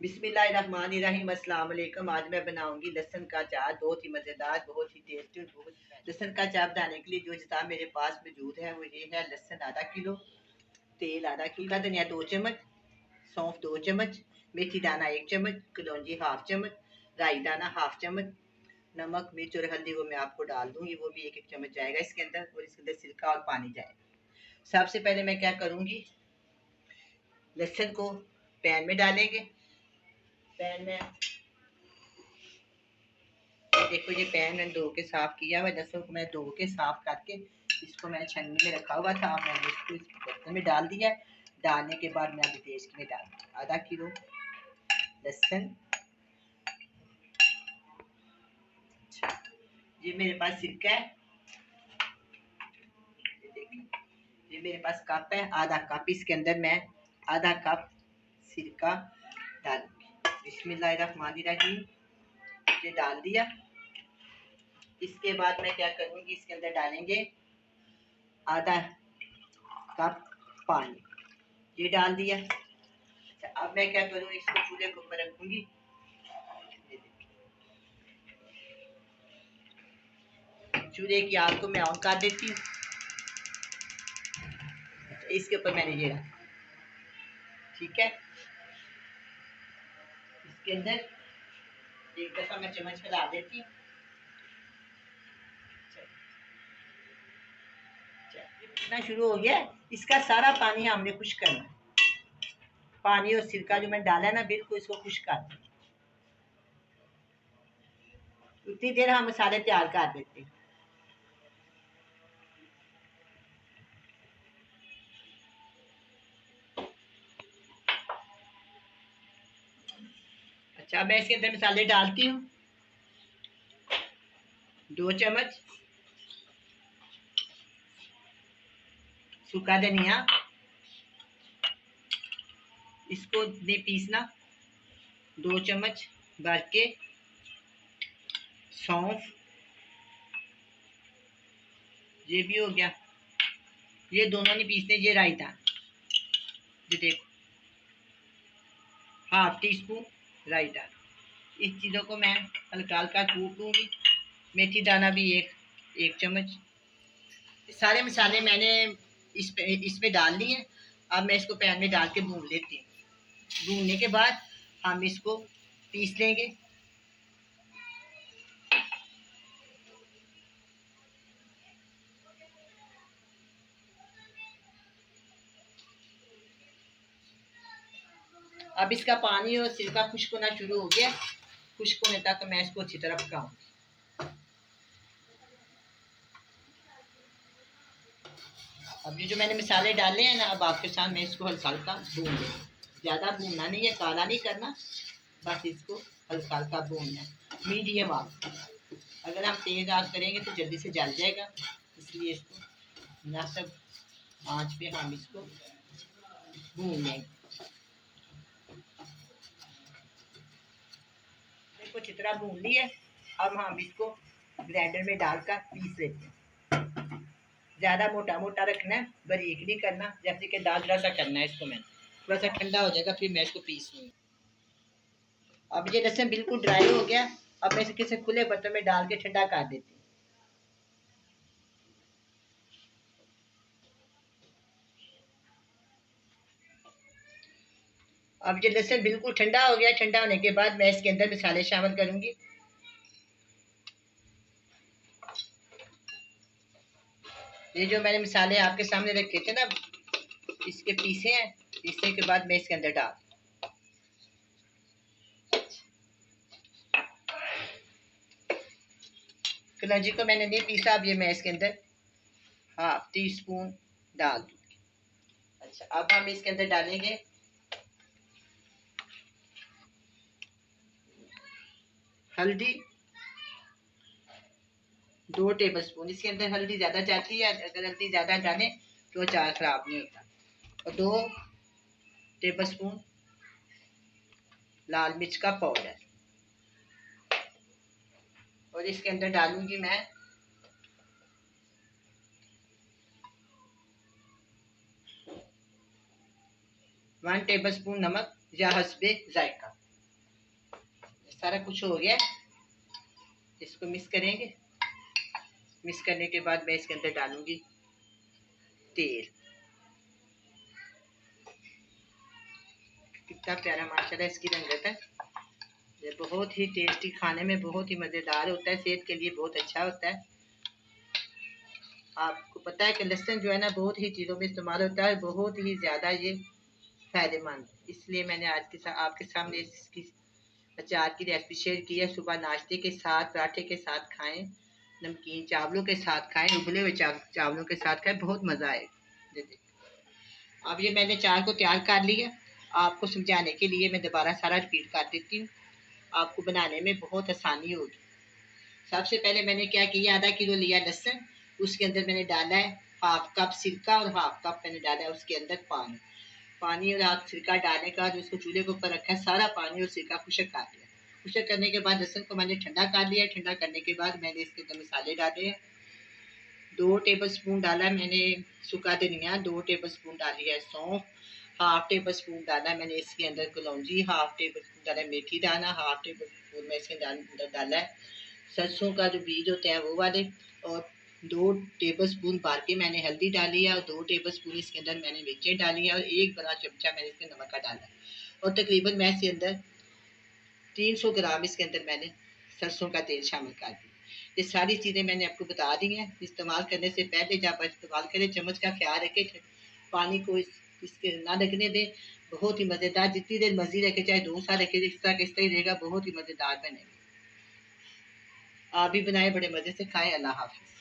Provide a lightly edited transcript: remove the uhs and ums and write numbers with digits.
बिस्मिल्लाहिर्रहमानिर्रहीम। अस्सलाम वालेकुम। आज मैं बनाऊंगी लहसुन का अचार, बहुत ही मज़ेदार, बहुत ही टेस्टी। लहसुन का अचार बनाने के लिए जो अज्जा मेरे पास मौजूद है वो ये है: लहसुन आधा किलो, तेल आधा किलो, धनिया 2 चम्मच, सौंफ 2 चम्मच, मेथी दाना 1 चम्मच, कलौंजी हाफ चम्मच, राई दाना हाफ चम्मच, नमक मिर्च और हल्दी वो मैं आपको डाल दूंगी, वो भी 1-1 चम्मच जाएगा इसके अंदर, और इसके अंदर सिरका और पानी जाएगा। सबसे पहले मैं क्या करूंगी, लहसुन को पैन में डालेंगे। पैन में देखो, ये पैन मैंने धो के साफ किया हुआ। लहसुन को मैं धो के साफ करके इसको मैंने छन्नी में रखा हुआ था, मैंने इसको इस बर्तन में डाल दिया। डालने के बाद मैं अभी टेस्ट में डाल आधा किलो लहसुन। ये मेरे पास सिरका है, ये देखिए, ये मेरे पास कप है, आधा कप। इसके अंदर मैं आधा कप सिरका डालूंगी। बिस्मिल्लाहिर्रहमानिर्रहीम, ये डाल दिया। इसके बाद मैं क्या करूंगी, इसके अंदर डालेंगे आधा कप पानी, ये डाल दिया। अब मैं क्या करूँ, इसको चूल्हे के ऊपर रखूंगी। चूल्हे की आग को मैं ऑन कर देती हूँ। इसके ऊपर मैंने ये रखा, ठीक है। इसके अंदर एक दफा मैं चम्मच हिला देती हूँ। इतना शुरू हो गया, इसका सारा पानी हमने खुश्क करना है। पानी और सिरका जो मैं डाला ना, बिल्कुल इसको खुश्क कर दें। उतनी देर हम मसाले तैयार कर देते हैं। अच्छा, मैं इसके अंदर मसाले डालती हूँ। 2 चम्मच सूखा धनिया, इसको नहीं पीसना। 2 चम्मच भर के सौंफ, ये भी हो गया। ये दोनों नहीं पीसने, ये रायता, ये देखो, हाफ टी स्पून रायता। इस चीज़ों को मैं हल्का हल्का कूट लूँगी। मेथी दाना भी एक चम्मच। सारे मसाले मैंने इसमें डाल लिए। अब मैं इसको पैन में डाल के भून लेती हूँ। भूनने के बाद हम इसको पीस लेंगे। अब इसका पानी और सिरका खुश्क होना शुरू हो गया। खुश्क होने तक मैं इसको अच्छी तरह पकाऊँ। अब ये जो मैंने मसाले डाले हैं ना, अब आपके साथ मैं इसको हल्का हल्का भून लूँगी। ज़्यादा भूनना नहीं है, काला नहीं करना, बस इसको हल्का हल्का भूनना है, मीडियम आग। अगर हम तेज़ आग करेंगे तो जल्दी से जल जाएगा, इसलिए इसको मुनासिब आँच पे हम इसको भून लेंगे। इसको अच्छी तरह भून लिया। अब हम इसको ग्राइंडर में डालकर पीस लेते हैं। ज़्यादा मोटा मोटा रखना है, बारीक नहीं करना, जैसे कि दादरा सा करना है इसको। मैंने थोड़ा सा ठंडा हो जाएगा, फिर मैं इसको पीस लूँगी। अब ये लहसुन बिल्कुल ड्राई हो गया। अब मैं इसे किसी खुले बर्तन में डाल के ठंडा कर देती हूँ। अब ये लहसुन बिल्कुल ठंडा हो गया। ठंडा होने के बाद मैं इसके अंदर मसाले शामिल करूंगी। ये जो मैंने मसाले आपके सामने रखे थे ना, इसके पीसे हैं। पीसने के बाद मैं इसके अंदर डाल, कलौंजी को मैंने नहीं पीसा। अब ये मैं इसके अंदर हाफ टी स्पून डाल दूंगी। अच्छा, अब हम इसके अंदर डालेंगे हल्दी 2 टेबल स्पून। इसके अंदर हल्दी ज़्यादा जाती है, अगर हल्दी ज़्यादा डालें तो अचार खराब नहीं होता। और 2 टेबल स्पून लाल मिर्च का पाउडर। और इसके अंदर डालूंगी मैं 1 टेबल स्पून नमक या हस्बे जायका। सारा कुछ हो गया, इसको मिक्स करेंगे। मिक्स करने के बाद मैं इसके अंदर डालूंगी तेल। कितना प्यारा माशाल्लाह इसकी रंगत है। ये बहुत ही टेस्टी, खाने में बहुत ही मज़ेदार होता है, सेहत के लिए बहुत अच्छा होता है। आपको पता है कि लहसुन जो है ना बहुत ही चीज़ों में इस्तेमाल होता है, बहुत ही ज़्यादा ये फायदेमंद, इसलिए मैंने आज के साथ आपके सामने इसकी अचार की रेसिपी शेयर की है। सुबह नाश्ते के साथ, पराठे के साथ खाएं, नमकीन चावलों के साथ खाएं, उबले हुए चावलों के साथ खाएं, बहुत मज़ा आएगा। अब ये मैंने अचार को तैयार कर लिया। आपको समझाने के लिए मैं दोबारा सारा रिपीट कर देती हूँ, आपको बनाने में बहुत आसानी होगी। सबसे पहले मैंने क्या किया, आधा किलो लिया लहसुन, उसके अंदर मैंने डाला है हाफ कप सिरका और हाफ कप मैंने डाला है उसके अंदर पानी। पानी और हाफ सिरका डालने के बाद उसको चूल्हे के ऊपर रखा है, सारा पानी और सिरका खुशक कर दिया। खुशक करने के बाद लहसुन को मैंने ठंडा कर लिया। ठंडा करने के बाद मैंने इसके अंदर मसाले डाले हैं। 2 टेबल स्पून डाला मैंने सूखा धनिया, 2 टेबल स्पून डाली है सौंफ, हाफ टेबल स्पून डाला मैंने इसके अंदर कलौंजी, हाफ टेबल स्पून डाला मेथी दाना, हाफ टेबल स्पून मैं इसके अंदर डाला है सरसों का जो बीज होते हैं वो वाले, और 2 टेबल स्पून भर के मैंने हल्दी डाली है, और 2 टेबल स्पून इसके अंदर मैंने मिर्चें डाली है, और 1 बड़ा चमचा मैंने इसमें नमक का डाला है, और तकरीबन मैं इसके अंदर 300 ग्राम इसके अंदर मैंने सरसों का तेल शामिल कर दिया। ये सारी चीज़ें मैंने आपको बता दी हैं। इस्तेमाल करने से पहले जब आप इस्तेमाल करें चम्मच का ख्याल रखें, पानी को इसके ना लगने दें। बहुत ही मज़ेदार, जितनी देर मर्जी रखे, चाहे 2 साल रखे, इस तरह ही रहेगा, बहुत ही मज़ेदार बनेगा। आप भी बनाए, बड़े मज़े से खाएं। अल्लाह हाफिज़।